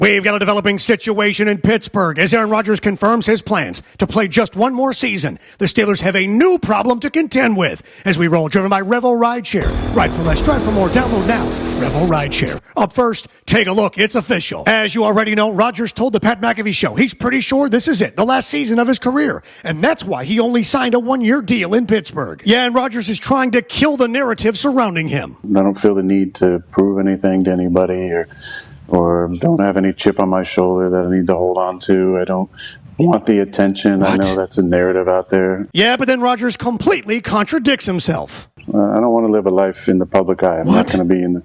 We've got a developing situation in Pittsburgh as Aaron Rodgers confirms his plans to play just one more season. The Steelers have a new problem to contend with as we roll, driven by Revel Rideshare. Ride for less, drive for more. Download now. Revel Rideshare. Up first, take a look. It's official. As you already know, Rodgers told the Pat McAfee Show he's pretty sure this is it, the last season of his career. And that's why he only signed a one-year deal in Pittsburgh. Yeah, and Rodgers is trying to kill the narrative surrounding him. I don't feel the need to prove anything to anybody or don't have any chip on my shoulder that I need to hold on to. I don't want the attention. I know that's a narrative out there. Yeah, but then Rodgers completely contradicts himself. I don't want to live a life in the public eye. I'm not going to be in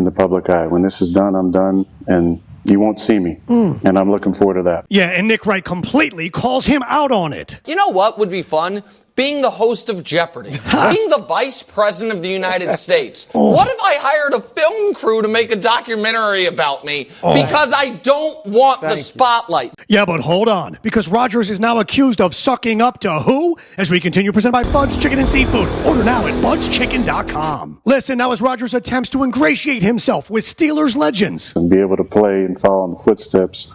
the public eye. When this is done, I'm done, and you won't see me. And I'm looking forward to that. Yeah, and Nick Wright completely calls him out on it. You know what would be fun? Being the host of Jeopardy, being the vice president of the United States. What if I hired a film crew to make a documentary about me because I don't want the spotlight? Yeah, but hold on, because Rodgers is now accused of sucking up to who? As we continue, presented by Bud's Chicken and Seafood. Order now at budschicken.com. Listen, now as Rodgers attempts to ingratiate himself with Steelers legends. And be able to play and follow in the footsteps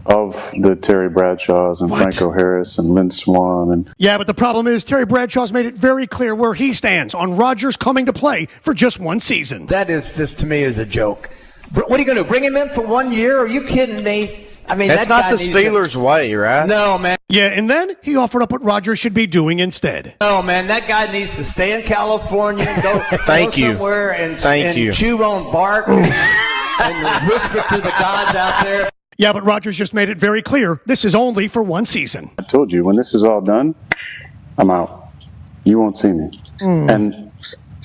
of the Terry Bradshaws and Franco Harris and Lynn Swann. Yeah, but the problem is Terry Bradshaw's made it very clear where he stands on Rodgers coming to play for just one season. That is just, to me, is a joke. What are you going to do, bring him in for 1 year? Are you kidding me? I mean, that's not the Steelers' way, right? No, man. Yeah, and then he offered up what Rodgers should be doing instead. No, man, that guy needs to stay in California and go, somewhere and chew on bark and whisper to the gods out there. Yeah, but Rodgers just made it very clear this is only for one season. I told you, when this is all done, I'm out. You won't see me. And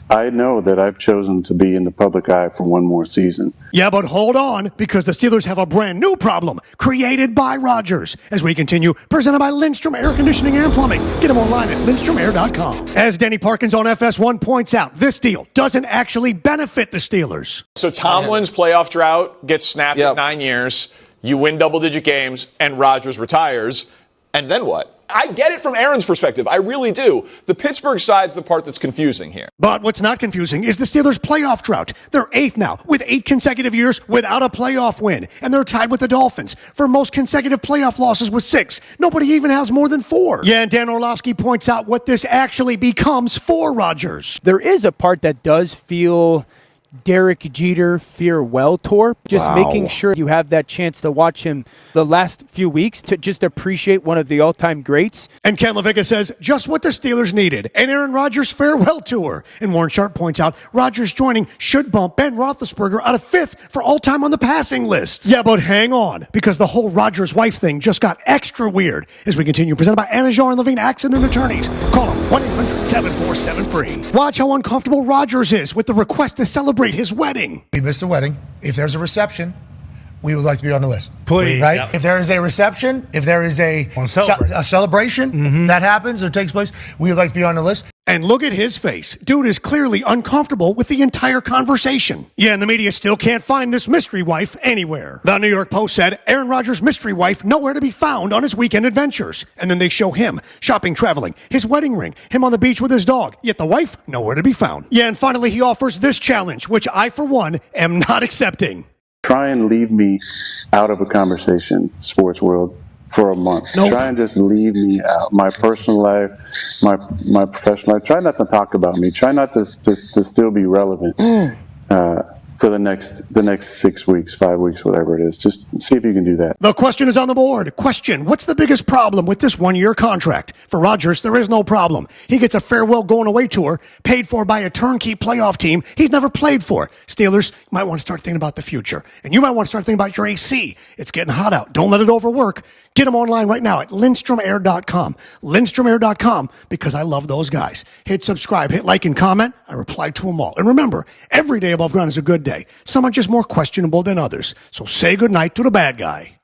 I know that I've chosen to be in the public eye for one more season. Yeah, but hold on, because the Steelers have a brand new problem created by Rodgers. As we continue, presented by Lindstrom Air Conditioning and Plumbing. Get them online at lindstromair.com. As Denny Parkins on FS1 points out, this deal doesn't actually benefit the Steelers. So Tomlin's playoff drought gets snapped at 9 years. You win double-digit games, and Rodgers retires. And then what? I get it from Aaron's perspective. I really do. The Pittsburgh side's the part that's confusing here. But what's not confusing is the Steelers' playoff drought. They're 8th now, with 8 consecutive years without a playoff win. And they're tied with the Dolphins for most consecutive playoff losses with 6. Nobody even has more than 4. Yeah, and Dan Orlovsky points out what this actually becomes for Rodgers. There is a part that does feel Derek Jeter farewell tour, just making sure you have that chance to watch him the last few weeks to just appreciate one of the all-time greats. And Ken LaVega says just what the Steelers needed, an Aaron Rodgers farewell tour. And Warren Sharp points out Rodgers joining should bump Ben Roethlisberger out of 5th for all-time on the passing list. Yeah, but hang on, because the whole Rodgers wife thing just got extra weird. As we continue, presented by Anna Jar and Levine Accident Attorneys. Call them 1-800-747-FREE. Watch how uncomfortable Rodgers is with the request to celebrate his wedding. We missed the wedding. If there's a reception, we would like to be on the list. Please. Right? Yep. If there is a reception, if there is a celebration that happens or takes place, we would like to be on the list. And look at his face. Dude is clearly uncomfortable with the entire conversation. Yeah, and the media still can't find this mystery wife anywhere. The New York Post said Aaron Rodgers' mystery wife nowhere to be found on his weekend adventures. And then they show him shopping, traveling, his wedding ring, him on the beach with his dog. Yet the wife nowhere to be found. Yeah, and finally he offers this challenge, which I, for one, am not accepting. Try and leave me out of a conversation, sports world, for a month. Try and just leave me out. My personal life, my professional life. Try not to talk about me. Try not to still be relevant for the next 6 weeks, 5 weeks, whatever it is. Just see if you can do that. The question is on the board. Question: what's the biggest problem with this one-year contract? For Rodgers, there is no problem. He gets a farewell going-away tour paid for by a turnkey playoff team he's never played for. Steelers might want to start thinking about the future. And you might want to start thinking about your AC. It's getting hot out. Don't let it overwork. Get them online right now at lindstromair.com. Lindstromair.com, because I love those guys. Hit subscribe, hit like and comment. I reply to them all. And remember, every day above ground is a good day. Some are just more questionable than others. So say goodnight to the bad guy.